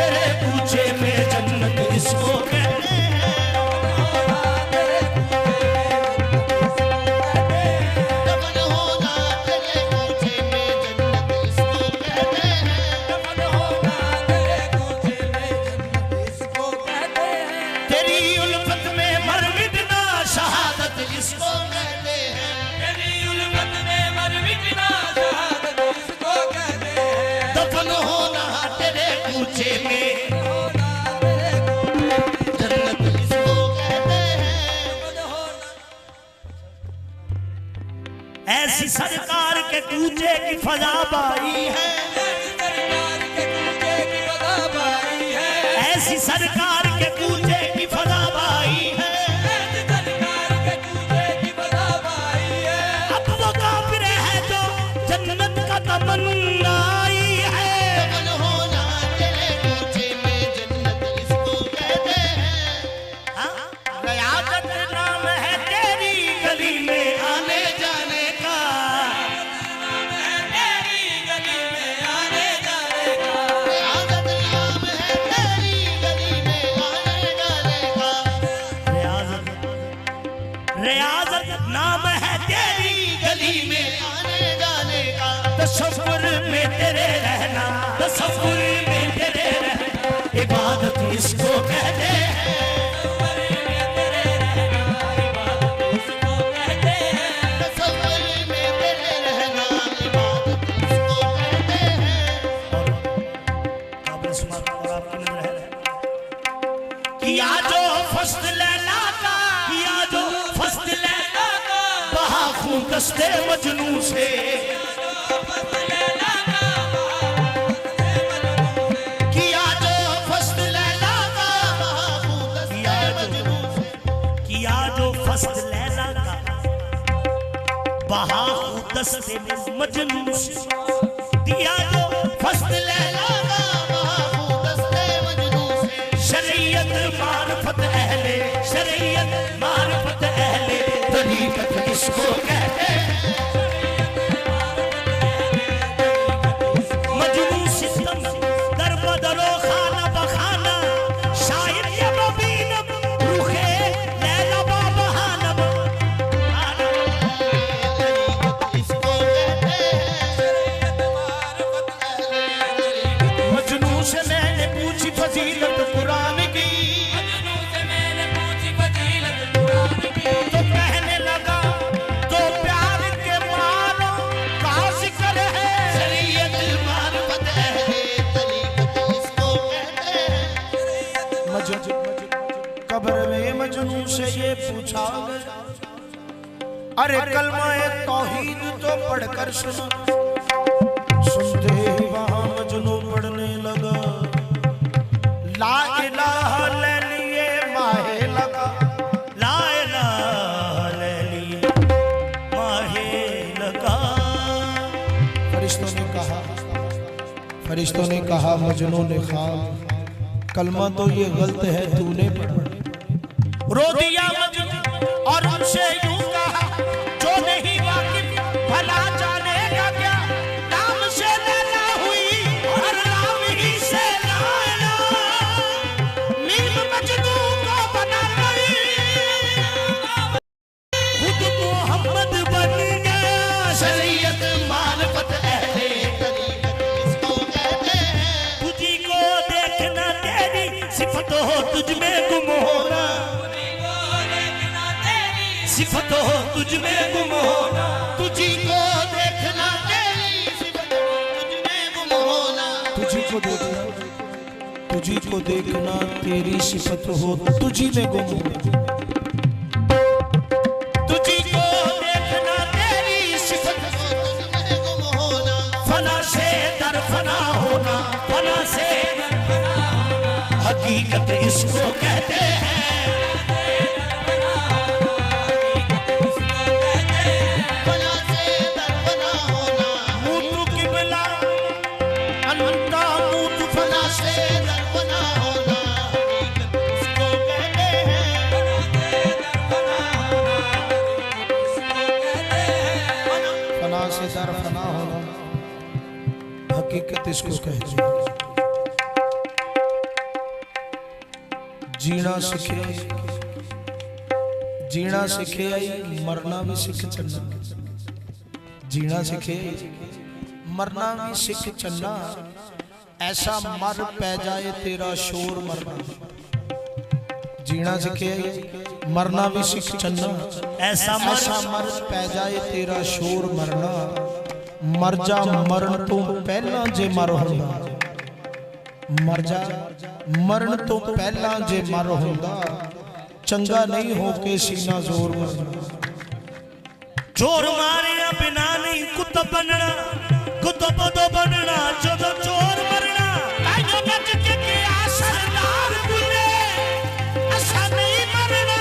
तेरे पूछे में जन्नत इसको कहते हैं। दफन होना तेरे पूछे में जन्नत इसको कहते हैं। दफन होना तेरे पूछे में जन्नत इसको कहते हैं। तेरी उल्फत में मर मिटना शहादत इसको कहते हैं। तेरी उल्फत में मर मिटना शहादत इसको कहते हैं। दफन होना तेरे पूछे में जन्नत इसको कहते हैं। ऐसी सरकार के कूचे की फजा बाई है। ऐसी सरकार के कूचे की फजा बाई है। अब वो काफिर है जो जन्नत का तमन्नाई है। दफन होना तेरे कूचे में जन्नत इसको कहते हैं। रियाजत नाम है तेरी गली में आने जाने का। तेरी गली में आने जाने का। रियाजत नाम है तेरी गली में आने जाने का। रियाजत नाम है तेरी गली में आने जाने का। तसव्वुर में तेरे रहना, तसव्वुर में तेरे रहना इबादत इसको कहते हैं। तसव्वुर में तेरे रहना इबादत इसको कहते हैं। और आपकी नजर है किया जो फस्त लैला का, किया जो फस्त लैला का बहा खून दस्ते मजनू से। किया जो फस्त लैला का बहा खून दस्ते मजनू से। किया जो फस्त लैला का बहा खून दस्ते मजनू से। दिया जो फस्त लैला का बहा खून दस्ते मजनू से। शरीयत मारफत अहले, शरीयत मारफत अहले तरीकत इसको कहते हैं। मजनू सितम दर बदरो खाना बखाना शायर या बबीनब रुखे लैला बाबहानब। तरीकत इसको कहते हैं। मजनू से मैंने पूछी फजीलत कुरान की। तो कहने लगा तो प्यार के मानो का जिक्र है। शरीयत मारफत अहले तरीकत इसको कहते हैं। कब्र में मजनू से ये पूछा गया, अरे कलमा तौहीद तो पढ़कर सुना। सुनते ही वहां मजनू पढ़ने लगा, ला इलाहा ले लिए माहे लगा। ला इलाहा ले लिए माहे लगा। फरिश्तों ने कहा मजनू ने ख्वाब, कलमा तो ये गलत है तूने पढ़ा। रो दिया मजनू और उनसे यूं कहा जो नहीं वाकिफ भला जानेगा क्या। नाम से लैला हुई और नाम ही से लैला। नीम मजनू को बना गई, खुद मोहम्मद बन गया। शरीयत मारफत अहले तरीकत इसको कहते हैं। तुझी को देखना तेरी सिफत हो तुझ में गुम होना। सिफत हो तुझ में गुम होना। तुझी को देखना तेरी सिफत हो तुझ में गुम होना। तुझी को देखना तेरी सिफत हो तुझी में गुम हो। तुझी को देखना तेरी सिफत हो तुझ में गुम होना। फना से दर फना होना, फना से दर फना होना हकीकत इसको कहते हैं। फना से दर फना होना मूतु किबला अनंता मूतु। फना से दर फना होना हकीकत इसको कहते हैं। फना से दर फना होना हकीकत इसको कहते हैं। जीना सीखे, जीना सीखे आई मरना भी सीख चलना। जीना सीखे मरना भी सीख चलना, ऐसा मर पै जाए तेरा शोर मरना। जीना सीखे मरना भी सीख चलना, ऐसा मर पै जाए तेरा शोर मरना। मर जा मरण तो पहला जे मर हुंदा, मर जा मरण तो पहला जे मर हुंदा। चंगा नहीं हो के सीना जोर मरना। जोर मारिया बिना नहीं कुत्ता बनना, कुत्ता तो बनना जो चोर मरना। ताइयों नच के किया सरदार बुले, ऐसा नहीं मरना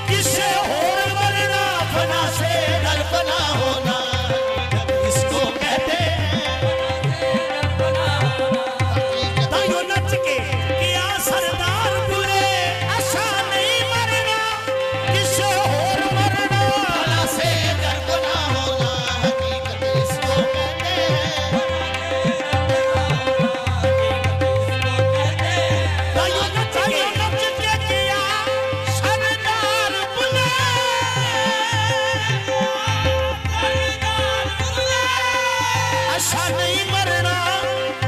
किसे और मरना। फना से डर फना होना इसको कहते हैं। ताइयों नच के किया सरदार बुले, ऐसा नहीं मरना किसे और मरना। फना से डर फना होना हकीकत इसको कहते हैं। ताइयों नच के किया सरदार बुले, ऐसा नहीं मरना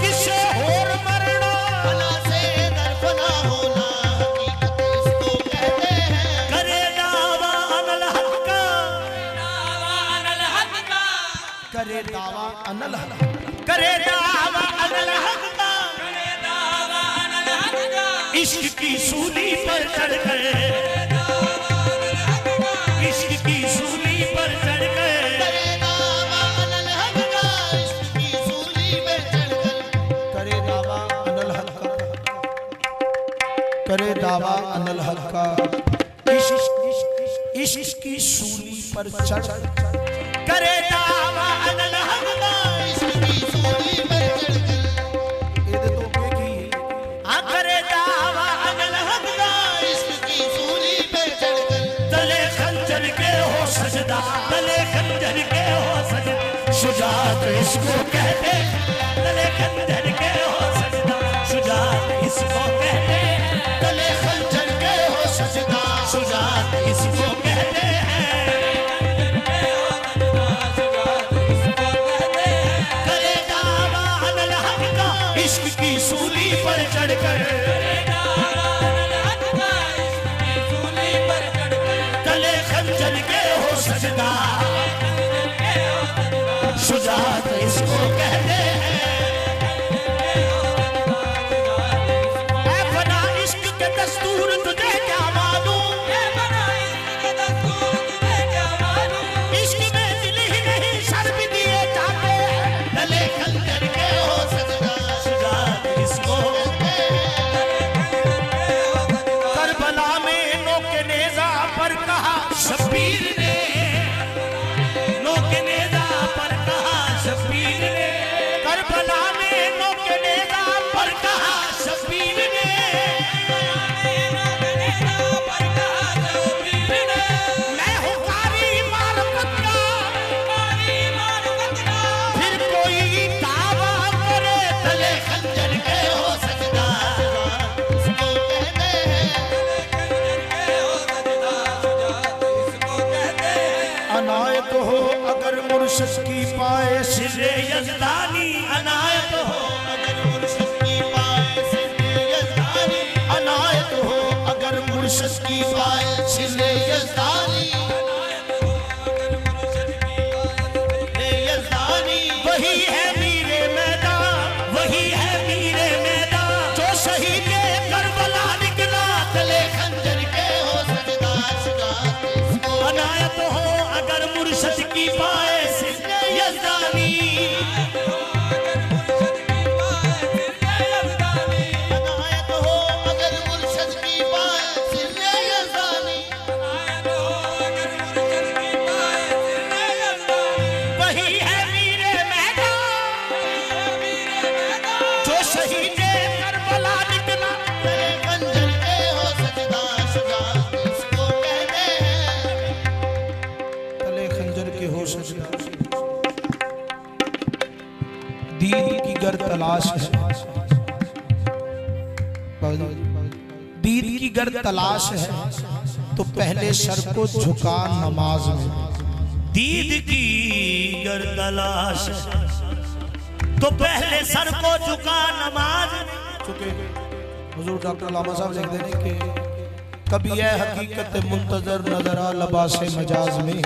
किसे और मरना। फना से डर फना होना हकीकत इसको कहते हैं। करे दावा अनल हक का, करे दावा अनल हक, करे दावा अनल हक का। इश्क की सूली पर चढ़ गए, इश्क की सूली पर चढ़ गए। करे दावा अनल हक का, इश्क की सूली पर चढ़ गए। करे दावा अनल हक का, करे दावा अनल हक का। इश्क की सूली पर चढ़, करे दावा अनल हक का, इश्क की सूली पर चढ़ गए। ਇਹਦੇ ਤੋਂ ਕੀ ਕੀ हाँ करे दावा अनल हक का, इश्क की सूली पर चढ़ गए। तले खंजर के हो सजदा, तले खंजर के हो सजदा, शुजात इसको कहते हैं। तले खंजर के हो सजदा, शुजात इसको कहते हैं। तले खंजर के हो सजदा, शुजात इसको कहते हैं। करे दावा अनल हक का, इश्क की सूली पर चढ़ कर। तले खंजर के हो सजदा, शुजात इसको कहते हैं। ऐ बना इश्क के दस्तूर तुझे क्या मालूम, इश्क में दिल ही नहीं सर भी दिए जाते हैं। तले खंजर के हो सजदा, शुजात इसको कहते हैं। करबला में नोके नेज़ा पर कहा शब्बीर ने, नोके नेज़ा पर कहा शब्बीर ने। करबला में नोके नेज़ा पर कहा शब्बीर ने। मैं हूँ कारी मारफत का, फिर कोई दावा करे। तले खंजर के हो सजदा, इसको कहते हैं। अनायत हो अगर मुर्शिद की पाए सिरे यज़दानी अनायत हो अगर मुर्शिद की पाए सिरे यज़दानी। अनायत हो अगर मुर्शिद की पाए सिरे यज़दानी, सिरे यज़दानी। वही है मीरे मैदान, वही है मीरे मैदान, जो शहीद करबला निकला। तले खंजर के हो सजदा, शुजात इसको। अनायत हो अगर मुर्शिद की पाए सिरे यज़दानी, अनायत हो अगर मुर्शिद की पाए सिरे यज़दानी। वही है मीरे मैदान, जो शहीद करबला निकला। तले खंजर के हो सजदा, शुजात इसको कहते हैं। तले खंजर के हो सजदा। दीद की गर तलाश है, दीद की गर तलाश है तो पहले सर को झुका नमाज में। दीद की गर तलाश तो पहले सर को झुका नमाज में। चुके हुजूर डॉक्टर लामा साहब लिख देने के कभी यह हकीकत मुंतजर नजर आ लबासे मजाज में